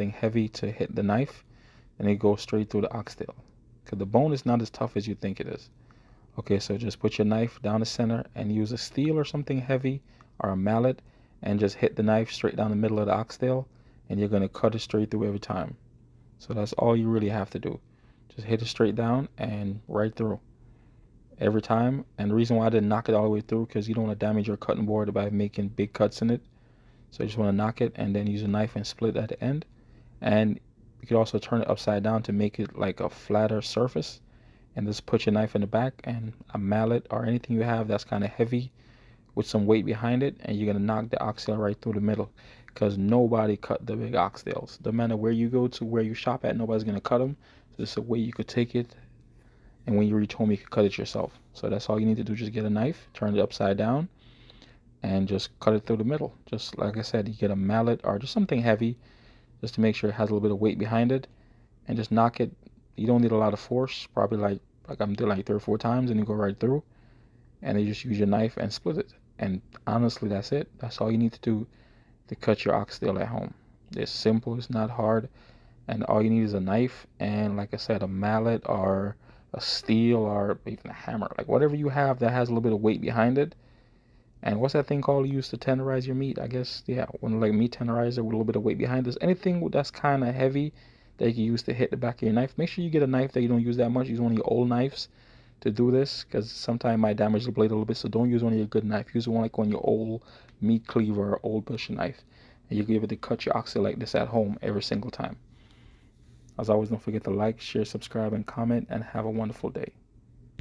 something heavy to hit the knife, and it goes straight through the oxtail. Because the bone is not as tough as you think it is. Okay, so just put your knife down the center and use a steel or something heavy or a mallet and just hit the knife straight down the middle of the oxtail, and you're going to cut it straight through every time. So that's all you really have to do. Just hit it straight down and right through every time. And the reason why I didn't knock it all the way through, because you don't want to damage your cutting board by making big cuts in it. So you just want to knock it and then use a knife and split at the end. And you could also turn it upside down to make it like a flatter surface. And just put your knife in the back and a mallet or anything you have that's kind of heavy with some weight behind it, and you're going to knock the oxtail right through the middle, because nobody cut the big oxtails. No matter where you go to, where you shop at, nobody's going to cut them. So this is a way you could take it, and when you reach home, you can cut it yourself. So that's all you need to do. Just get a knife, turn it upside down, and just cut it through the middle. Just like I said, you get a mallet or just something heavy just to make sure it has a little bit of weight behind it, and just knock it. You don't need a lot of force, probably like I'm doing like 3 or 4 times, and you go right through, and you just use your knife and split it. And honestly, that's it. That's all you need to do to cut your oxtail at home. It's simple, it's not hard, and all you need is a knife and, like I said, a mallet or a steel or even a hammer, like whatever you have that has a little bit of weight behind it. And what's that thing called you use to tenderize your meat? I guess, yeah, one like meat tenderizer with a little bit of weight behind this. Anything that's kind of heavy that you can use to hit the back of your knife. Make sure you get a knife that you don't use that much. Use one of your old knives to do this, because sometimes it might damage the blade a little bit. So don't use one of your good knife. Use one like on your old meat cleaver or old butcher knife, and you'll be able to cut your oxtail like this at home every single time. As always, don't forget to like, share, subscribe, and comment, and have a wonderful day.